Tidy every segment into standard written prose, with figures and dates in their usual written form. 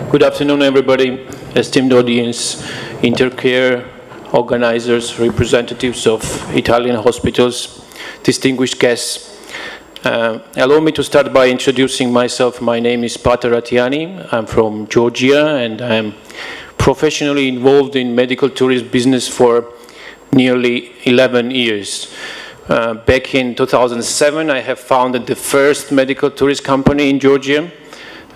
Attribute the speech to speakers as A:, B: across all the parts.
A: Good afternoon, everybody, esteemed audience, Intercare organizers, representatives of Italian hospitals, distinguished guests. Allow me to start by introducing myself. My name is Paata Ratiani. I'm from Georgia, and I'm professionally involved in medical tourism business for nearly 11 years. Back in 2007, I have founded the first medical tourist company in Georgia.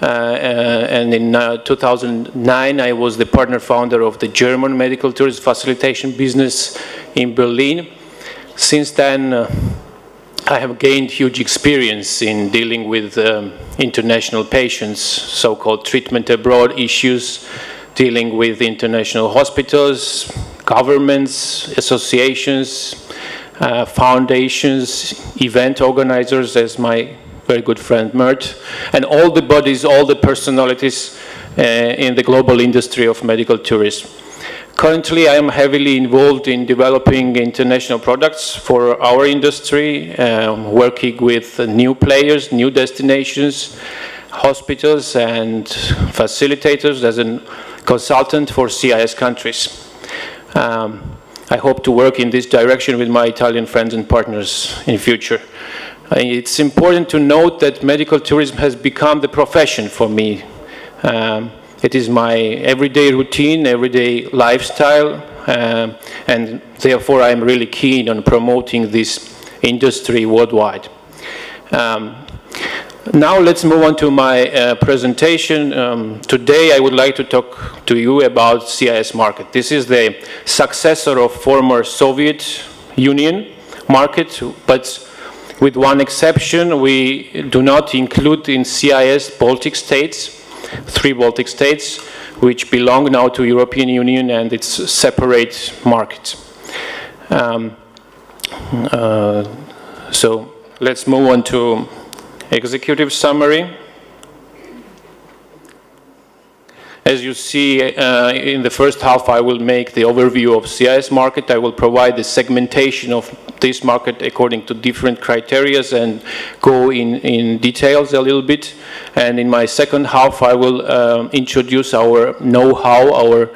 A: And in 2009, I was the partner founder of the German medical tourist facilitation business in Berlin. Since then, I have gained huge experience in dealing with international patients, so-called treatment abroad issues, dealing with international hospitals, governments, associations, foundations, event organizers, as my very good friend Mert, and all the bodies, all the personalities in the global industry of medical tourism. Currently, I am heavily involved in developing international products for our industry, working with new players, new destinations, hospitals, and facilitators as a consultant for CIS countries. I hope to work in this direction with my Italian friends and partners in the future. It's important to note that medical tourism has become the profession for me. It is my everyday routine, everyday lifestyle, and therefore I'm really keen on promoting this industry worldwide. Now let's move on to my presentation. Today I would like to talk to you about CIS market. This is the successor of former Soviet Union market, but with one exception. We do not include in CIS Baltic states, 3 Baltic states, which belong now to European Union, and it's separate market. So let's move on to executive summary. As you see, in the first half, I will make the overview of CIS market. I will provide the segmentation of this market according to different criteria and go in details a little bit. And in my second half, I will introduce our know-how, our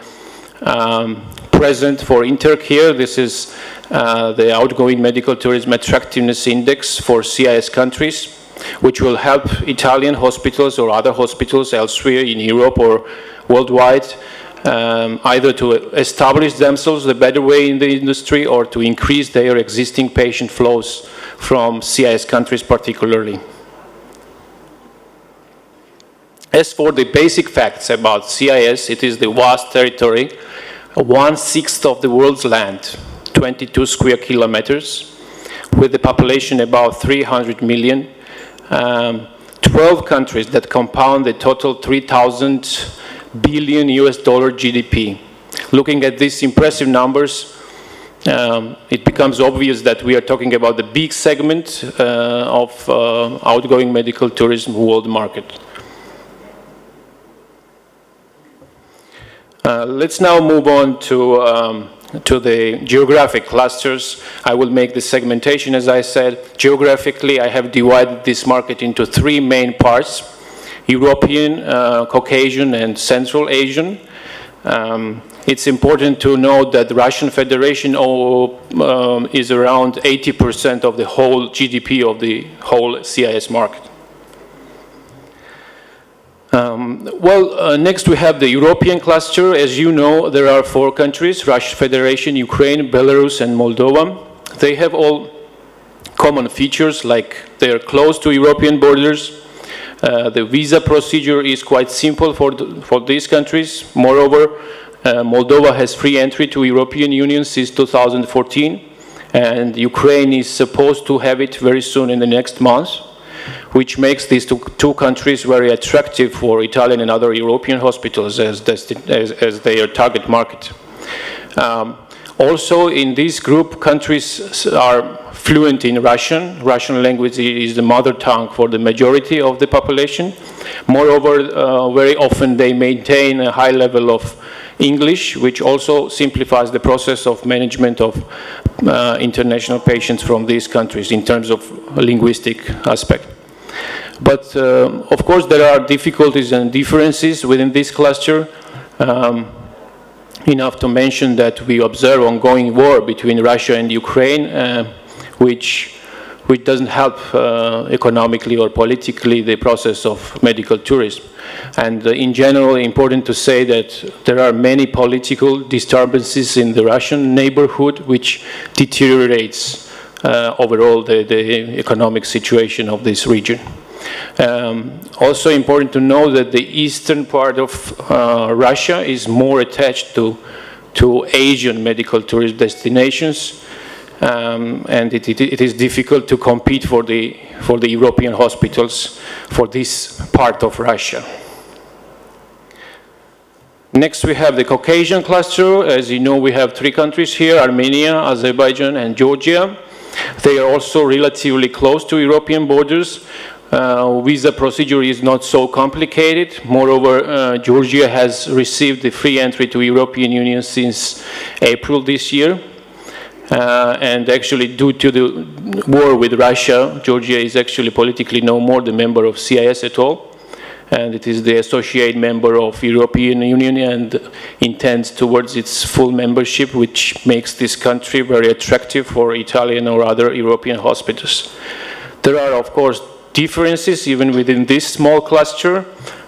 A: present for Intercare. This is the outgoing medical tourism attractiveness index for CIS countries, which will help Italian hospitals or other hospitals elsewhere in Europe or worldwide, either to establish themselves the better way in the industry or to increase their existing patient flows from CIS countries particularly. As for the basic facts about CIS, it is the vast territory, 1/6 of the world's land, 22 square kilometers, with a population about 300 million, 12 countries that compound the total 3,000 billion US dollar GDP. Looking at these impressive numbers, it becomes obvious that we are talking about the big segment of outgoing medical tourism world market. Let's now move on to the geographic clusters. I will make the segmentation, as I said. Geographically, I have divided this market into 3 main parts: European, Caucasian, and Central Asian. It's important to note that the Russian Federation is around 80% of the whole GDP of the whole CIS market. Next we have the European cluster. As you know, there are 4 countries: Russian Federation, Ukraine, Belarus, and Moldova. They have all common features, like they are close to European borders. The visa procedure is quite simple for these countries. Moreover, Moldova has free entry to European Union since 2014, and Ukraine is supposed to have it very soon in the next month, which makes these two countries very attractive for Italian and other European hospitals as their target market. Also, in this group, countries are fluent in Russian. Russian language is the mother tongue for the majority of the population. Moreover, very often they maintain a high level of English, which also simplifies the process of management of international patients from these countries in terms of linguistic aspect. But of course there are difficulties and differences within this cluster. Enough to mention that we observe ongoing war between Russia and Ukraine, which doesn't help economically or politically the process of medical tourism. And in general, important to say that there are many political disturbances in the Russian neighborhood which deteriorates overall the economic situation of this region. Also important to know that the eastern part of Russia is more attached to Asian medical tourist destinations, and it is difficult to compete for the European hospitals for this part of Russia. Next we have the Caucasian cluster. As you know, we have 3 countries here: Armenia, Azerbaijan, and Georgia. They are also relatively close to European borders. Visa procedure is not so complicated. Moreover, Georgia has received the free entry to European Union since April this year. And actually, due to the war with Russia, Georgia is actually politically no more the member of CIS at all. And it is the associate member of European Union and intends towards its full membership, which makes this country very attractive for Italian or other European hospitals. There are, of course, differences even within this small cluster,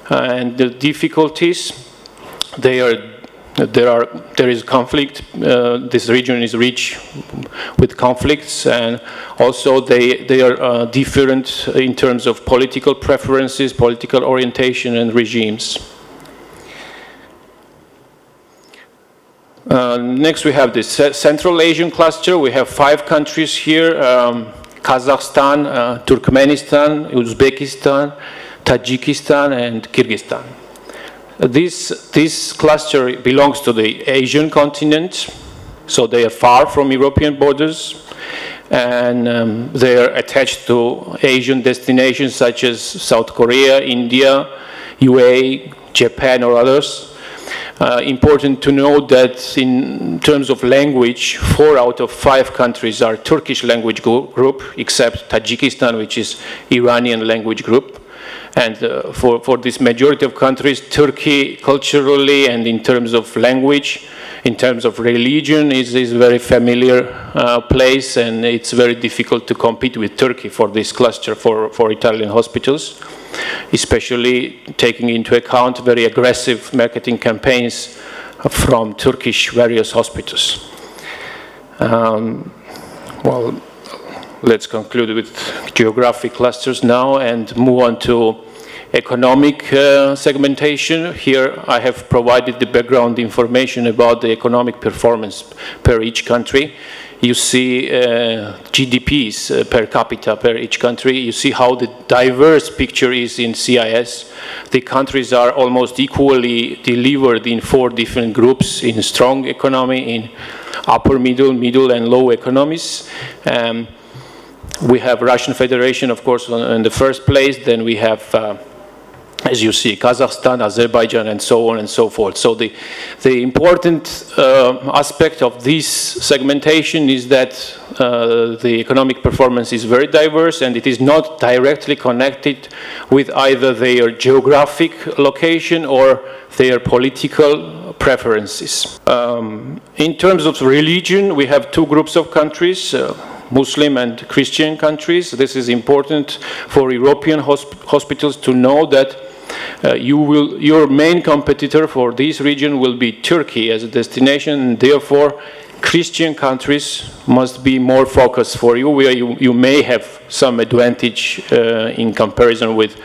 A: and the difficulties. There is conflict. This region is rich with conflicts, and also they are different in terms of political preferences, political orientation, and regimes. Next, we have the Central Asian cluster. We have 5 countries here: Kazakhstan, Turkmenistan, Uzbekistan, Tajikistan, and Kyrgyzstan. This cluster belongs to the Asian continent, so they are far from European borders, and they are attached to Asian destinations such as South Korea, India, UAE, Japan, or others. Important to note that in terms of language, 4 out of 5 countries are Turkish language group, except Tajikistan, which is Iranian language group. And for this majority of countries, Turkey culturally and in terms of language, in terms of religion, is a very familiar place, and it's very difficult to compete with Turkey for this cluster for Italian hospitals, especially taking into account very aggressive marketing campaigns from Turkish various hospitals. Well, let's conclude with geographic clusters now and move on to economic segmentation. Here I have provided the background information about the economic performance per each country. You see GDPs per capita per each country. You see how the diverse picture is in CIS. The countries are almost equally delivered in 4 different groups: in strong economy, in upper middle, and low economies. We have Russian Federation, of course, in the first place. Then we have, as you see, Kazakhstan, Azerbaijan, and so on and so forth. So the important aspect of this segmentation is that the economic performance is very diverse, and it is not directly connected with either their geographic location or their political preferences. In terms of religion, we have 2 groups of countries, Muslim and Christian countries. This is important for European hospitals to know that your main competitor for this region will be Turkey as a destination, and therefore Christian countries must be more focused for you, where you may have some advantage in comparison with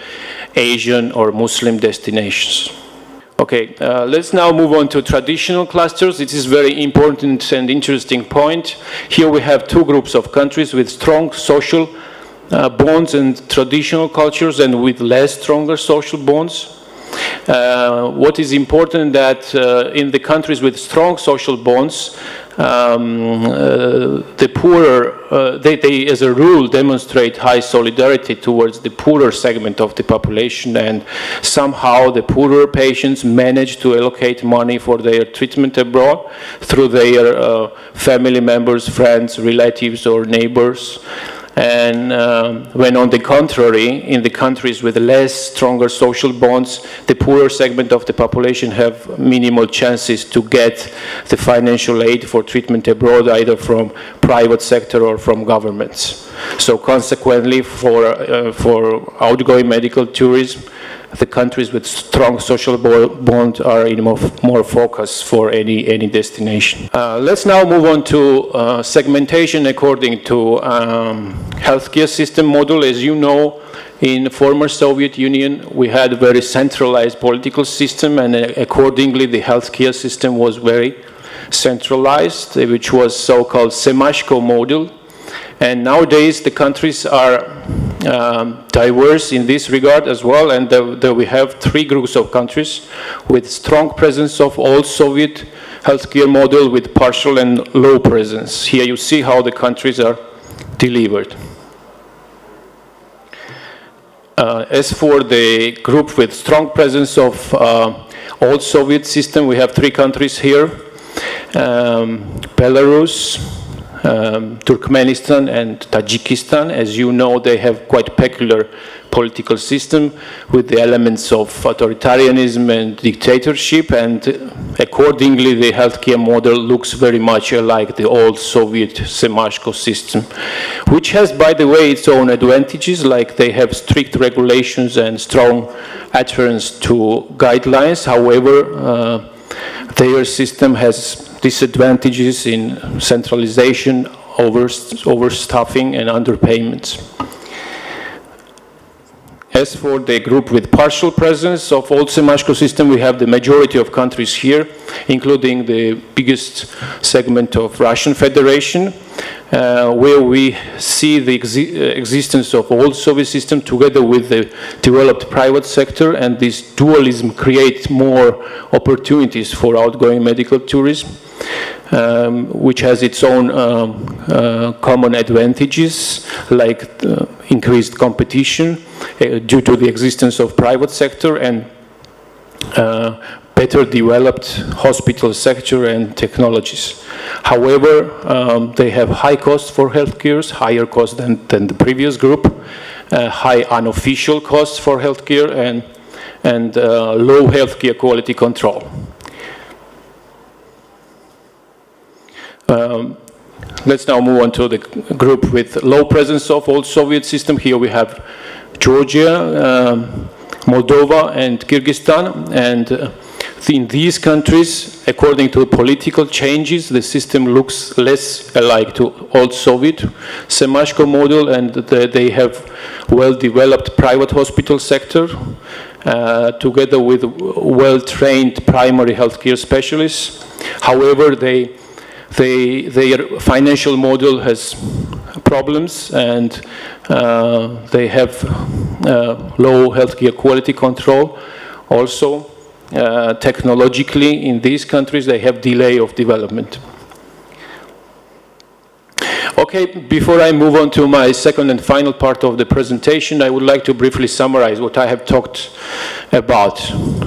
A: Asian or Muslim destinations. Okay, let's now move on to traditional clusters. It is very important and interesting point. Here we have 2 groups of countries with strong social bonds and traditional cultures, and with less stronger social bonds. What is important that in the countries with strong social bonds, the poorer, they as a rule demonstrate high solidarity towards the poorer segment of the population, and somehow the poorer patients manage to allocate money for their treatment abroad through their family members, friends, relatives, or neighbors. And when on the contrary, in the countries with less stronger social bonds, the poorer segment of the population have minimal chances to get the financial aid for treatment abroad, either from private sector or from governments. So consequently, for outgoing medical tourism, the countries with strong social bond are in more focus for any destination. Let's now move on to segmentation according to healthcare system model. As you know, in former Soviet Union, we had a very centralized political system, and accordingly, the healthcare system was very centralized, which was so-called Semashko model. And nowadays, the countries are diverse in this regard as well, and there we have three groups of countries with strong presence of old Soviet healthcare model with partial and low presence. Here you see how the countries are delivered. As for the group with strong presence of old Soviet system, we have three countries here: Belarus, Turkmenistan and Tajikistan. As you know, they have quite peculiar political system with the elements of authoritarianism and dictatorship, and accordingly the healthcare model looks very much like the old Soviet Semashko system, which has, by the way, its own advantages, like they have strict regulations and strong adherence to guidelines. However, their system has disadvantages in centralization, overstaffing, and underpayments. As for the group with partial presence of old Semashko system, we have the majority of countries here, including the biggest segment of Russian Federation, where we see the existence of old Soviet system together with the developed private sector, and this dualism creates more opportunities for outgoing medical tourism, which has its own common advantages, like increased competition due to the existence of private sector and better developed hospital sector and technologies. However, they have high costs for healthcare, higher costs than the previous group, high unofficial costs for healthcare, and low healthcare quality control. Let's now move on to the group with low presence of old Soviet system. Here we have Georgia, Moldova, and Kyrgyzstan. And in these countries, according to political changes, the system looks less alike to old Soviet Semashko model, and they have well-developed private hospital sector, together with well-trained primary healthcare specialists. However, their financial model has problems, and they have low healthcare quality control. Also, technologically, in these countries, they have delay of development. Okay, before I move on to my second and final part of the presentation, I would like to briefly summarize what I have talked about.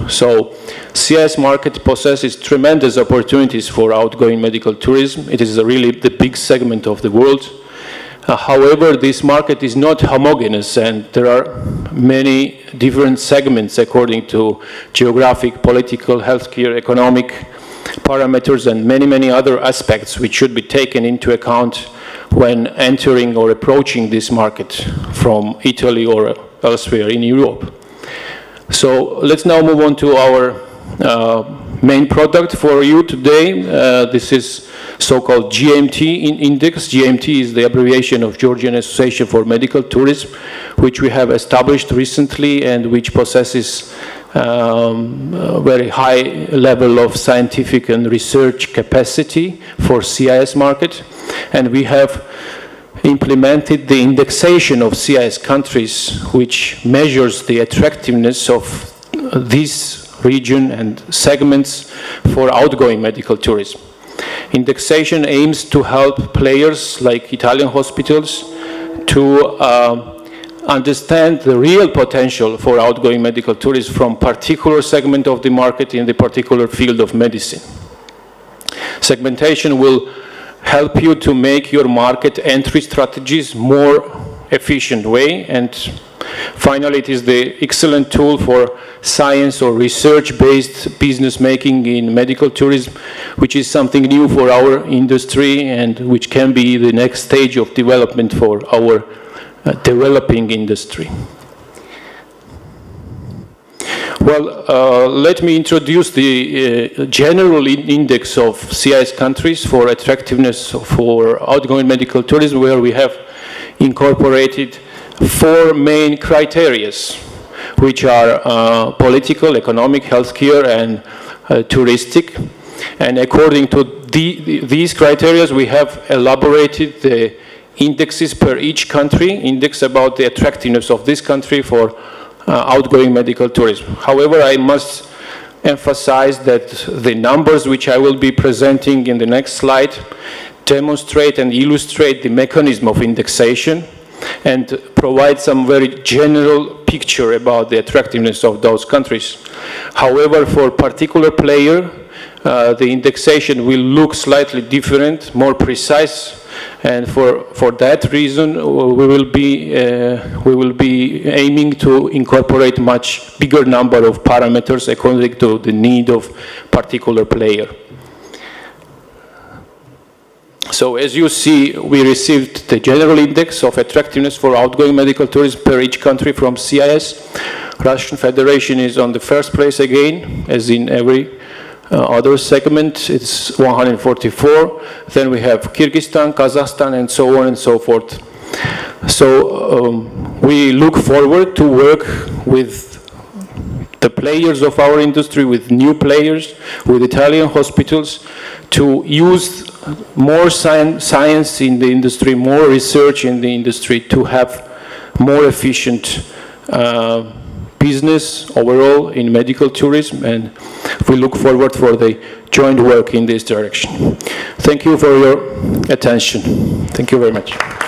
A: So, CIS market possesses tremendous opportunities for outgoing medical tourism. It is really the big segment of the world. However, this market is not homogeneous, and there are many different segments according to geographic, political, healthcare, economic parameters, and many other aspects which should be taken into account when entering or approaching this market from Italy or elsewhere in Europe. So let's now move on to our main product for you today. This is so-called GMT index. GMT is the abbreviation of Georgian Association for Medical Tourism, which we have established recently and which possesses a very high level of scientific and research capacity for CIS market. And we have implemented the indexation of CIS countries, which measures the attractiveness of this region and segments for outgoing medical tourism. Indexation aims to help players like Italian hospitals to understand the real potential for outgoing medical tourism from particular segment of the market in the particular field of medicine. Segmentation will help you to make your market entry strategies more efficient way. And finally, it is the excellent tool for science or research-based business making in medical tourism, which is something new for our industry and which can be the next stage of development for our developing industry. Well, let me introduce the general index of CIS countries for attractiveness for outgoing medical tourism, where we have incorporated 4 main criteria, which are political, economic, healthcare, and touristic. And according to these criteria, we have elaborated the indexes per each country, index about the attractiveness of this country for outgoing medical tourism. However, I must emphasize that the numbers which I will be presenting in the next slide demonstrate and illustrate the mechanism of indexation and provide some very general picture about the attractiveness of those countries. However, for particular player, the indexation will look slightly different, more precise, and for that reason we will be aiming to incorporate much bigger number of parameters according to the need of particular player. So as you see, we received the general index of attractiveness for outgoing medical tourism per each country from CIS. Russian Federation is on the first place again, as in every other segment. It's 144. Then we have Kyrgyzstan, Kazakhstan, and so on and so forth. So we look forward to work with the players of our industry, with new players, with Italian hospitals, to use more science in the industry, more research in the industry, to have more efficient business overall in medical tourism, and we look forward for the joint work in this direction. Thank you for your attention. Thank you very much.